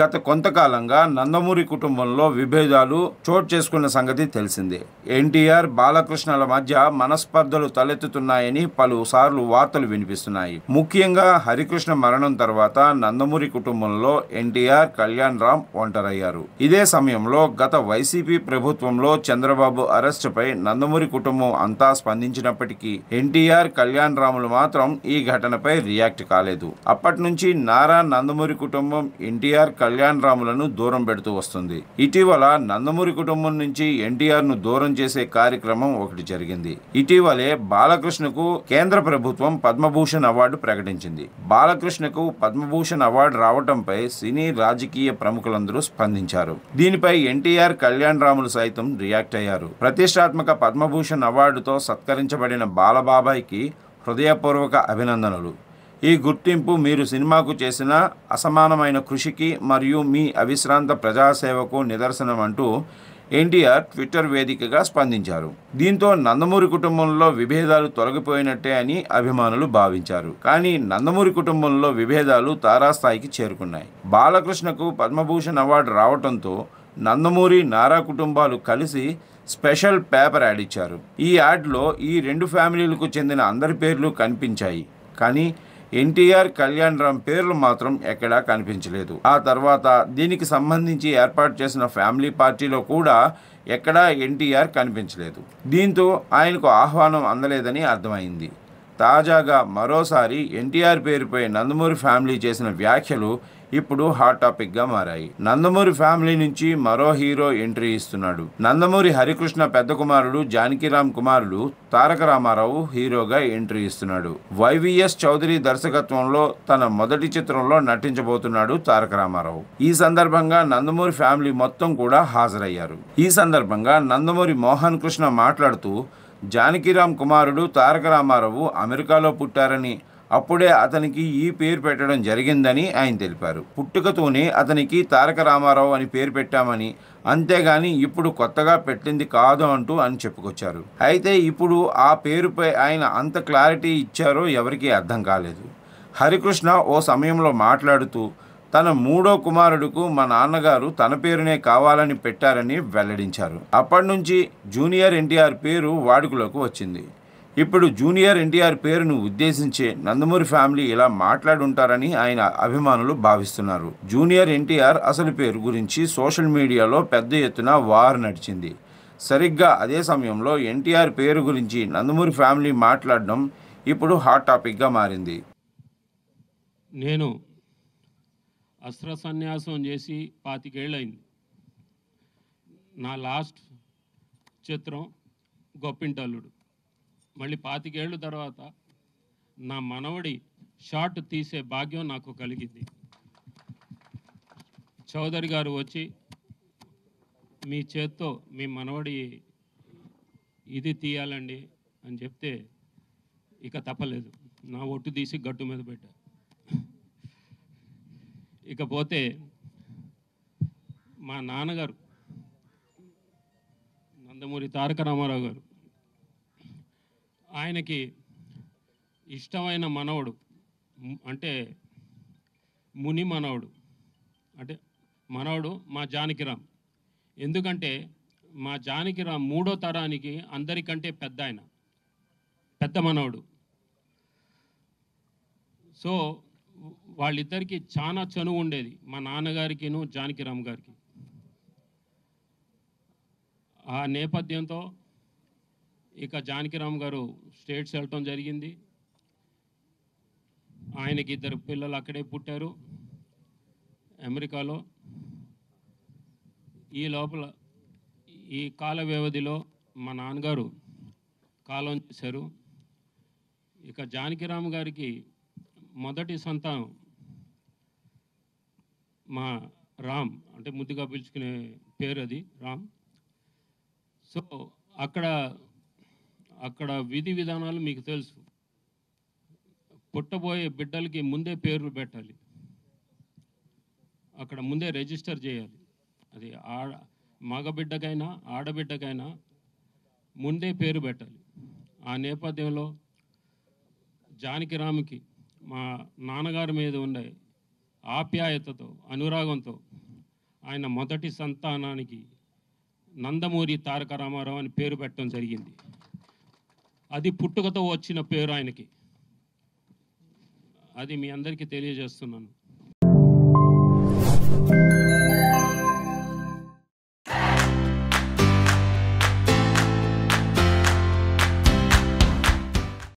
గత కొంతకాలంగా నందమూరి కుటుంబంలో విభేదాలు చోటు చేసుకున్న సంగతి తెలిసిందే. ఎన్టీఆర్, బాలకృష్ణల మధ్య మనస్పర్ధలు తలెత్తుతున్నాయని పలుసార్లు వార్తలు వినిపిస్తున్నాయి. ముఖ్యంగా హరికృష్ణ మరణం తర్వాత నందమూరి కుటుంబంలో ఎన్టీఆర్, కళ్యాణ్ రామ్ ఒంటరయ్యారు. ఇదే సమయంలో గత వైసీపీ ప్రభుత్వంలో చంద్రబాబు అరెస్టుపై నందమూరి కుటుంబం అంతా స్పందించినప్పటికీ ఎన్టీఆర్, కళ్యాణ్ రాములు మాత్రం ఈ ఘటనపై రియాక్ట్ కాలేదు. అప్పటి నుంచి నారా నందమూరి కుటుంబం ఎన్టీఆర్, కళ్యాణ్ రాములను దూరం పెడుతూ వస్తుంది. ఇటీవల నందమూరి కుటుంబం నుంచి ఎన్టీఆర్ ను దూరం చేసే కార్యక్రమం ఒకటి జరిగింది. ఇటీవలే బాలకృష్ణకు కేంద్ర ప్రభుత్వం పద్మభూషణ్ అవార్డు ప్రకటించింది. బాలకృష్ణకు పద్మభూషణ్ అవార్డు రావడంపై సినీ రాజకీయ ప్రముఖులందరూ స్పందించారు. దీనిపై ఎన్టీఆర్, కళ్యాణ్ రాములు సైతం రియాక్ట్ అయ్యారు. ప్రతిష్టాత్మక పద్మభూషణ్ అవార్డుతో సత్కరించబడిన బాలబాబాయ్కి హృదయపూర్వక అభినందనలు. ఈ గుర్తింపు మీరు సినిమాకు చేసిన అసమానమైన కృషికి మరియు మీ అవిశ్రాంత ప్రజాసేవకు నిదర్శనం అంటూ ఎన్టీఆర్ ట్విట్టర్ వేదికగా స్పందించారు. దీంతో నందమూరి కుటుంబంలో విభేదాలు తొలగిపోయినట్టే అని అభిమానులు భావించారు. కానీ నందమూరి కుటుంబంలో విభేదాలు తారాస్థాయికి చేరుకున్నాయి. బాలకృష్ణకు పద్మభూషణ్ అవార్డు రావడంతో నందమూరి, నారా కుటుంబాలు కలిసి స్పెషల్ పేపర్ యాడ్ ఇచ్చారు. ఈ యాడ్లో ఈ రెండు ఫ్యామిలీలకు చెందిన అందరి పేర్లు కనిపించాయి. కానీ ఎన్టీఆర్, కళ్యాణ్ రామ్ పేర్లు మాత్రం ఎక్కడా కనిపించలేదు. ఆ తర్వాత దీనికి సంబంధించి ఏర్పాటు చేసిన ఫ్యామిలీ పార్టీలో కూడా ఎక్కడా ఎన్టీఆర్ కనిపించలేదు. దీంతో ఆయనకు ఆహ్వానం అందలేదని అర్థమైంది. తాజాగా మరోసారి ఎన్టీఆర్ పేరుపై నందమూరి ఫ్యామిలీ చేసిన వ్యాఖ్యలు ఇప్పుడు హాట్ టాపిక్ గా మారాయి. నందమూరి ఫ్యామిలీ నుంచి మరో హీరో ఎంట్రీ ఇస్తున్నాడు. నందమూరి హరికృష్ణ పెద్ద కుమారుడు జానకిరామ్ కుమారుడు తారక రామారావు హీరోగా ఎంట్రీ ఇస్తున్నాడు. వైవిఎస్ చౌదరి దర్శకత్వంలో తన మొదటి చిత్రంలో నటించబోతున్నాడు తారక రామారావు. ఈ సందర్భంగా నందమూరి ఫ్యామిలీ మొత్తం కూడా హాజరయ్యారు. ఈ సందర్భంగా నందమూరి మోహన్ కృష్ణ మాట్లాడుతూ జానకిరామ్ కుమారుడు తారక రామారావు అమెరికాలో పుట్టారని, అప్పుడే అతనికి ఈ పేరు పెట్టడం జరిగిందని ఆయన తెలిపారు. పుట్టుకతోనే అతనికి తారక రామారావు అని పేరు పెట్టామని, అంతేగాని ఇప్పుడు కొత్తగా పెట్టింది కాదు అంటూ అని చెప్పుకొచ్చారు. అయితే ఇప్పుడు ఆ పేరుపై ఆయన అంత క్లారిటీ ఇచ్చారో ఎవరికీ అర్థం కాలేదు. హరికృష్ణ ఓ సమయంలో మాట్లాడుతూ తన మూడో కుమారుడుకు మా నాన్నగారు తన పేరునే కావాలని పెట్టారని వెల్లడించారు. అప్పటి నుంచి జూనియర్ ఎన్టీఆర్ పేరు వాడుకలోకి వచ్చింది. ఇప్పుడు జూనియర్ ఎన్టీఆర్ పేరును ఉద్దేశించే నందమూరి ఫ్యామిలీ ఇలా మాట్లాడుంటారని ఆయన అభిమానులు భావిస్తున్నారు. జూనియర్ ఎన్టీఆర్ అసలు పేరు గురించి సోషల్ మీడియాలో పెద్ద ఎత్తున వార్ నడిచింది. సరిగ్గా అదే సమయంలో ఎన్టీఆర్ పేరు గురించి నందమూరి ఫ్యామిలీ మాట్లాడడం ఇప్పుడు హాట్ టాపిక్గా మారింది. నేను అస్త్ర సన్యాసం చేసి 25 ఏళ్ళైంది. నా లాస్ట్ చిత్రం గొప్పింటల్లుడు. మళ్ళీ 25 ఏళ్ళ తర్వాత నా మనవడి షార్ట్ తీసే భాగ్యం నాకు కలిగింది. చౌదరి గారు వచ్చి మీ చేత్తో మీ మనవడి ఇది తీయాలండి అని చెప్తే ఇక తప్పలేదు. నా ఒట్టు తీసి గట్టు మీద పెట్టా. ఇకపోతే మా నాన్నగారు నందమూరి తారక రామారావు గారు, ఆయనకి ఇష్టమైన మనవడు అంటే ముని మనవడు, అంటే మనవడు మా జానకిరామ్. ఎందుకంటే మా జానకిరామ్ మూడో తరానికి అందరికంటే పెద్ద మనవడు. సో వాళ్ళిద్దరికి చాలా చనువు ఉండేది, మా నాన్నగారికిను జానకిరామ్ గారికి. ఆ నేపథ్యంతో ఇక జానకిరామ్ గారు స్టేట్స్ వెళ్ళటం జరిగింది. ఆయనకి 2 పిల్లలు అక్కడే పుట్టారు, అమెరికాలో. ఈ లోపల ఈ కాల వ్యవధిలో మా నాన్నగారు కాలం చేశారు. ఇక జానకిరామ్ గారికి మొదటి సంతానం మా రామ్, అంటే ముద్దుగా పిలుచుకునే పేరు అది రామ్. సో అక్కడ విధి విధానాలు మీకు తెలుసు. పుట్టబోయే బిడ్డలకి ముందే పేర్లు పెట్టాలి, అక్కడ ముందే రిజిస్టర్ చేయాలి. అది మగబిడ్డకైనా ఆడబిడ్డకైనా ముందే పేరు పెట్టాలి. ఆ నేపథ్యంలో జానకిరామ్కి మా నాన్నగారి మీద ఉండే ఆప్యాయతతో, అనురాగంతో ఆయన మొదటి సంతానానికి నందమూరి తారక రామారావు అని పేరు పెట్టడం జరిగింది. అది పుట్టుకతో వచ్చిన పేరు ఆయనకి. అది మీ అందరికీ తెలియజేస్తున్నాను.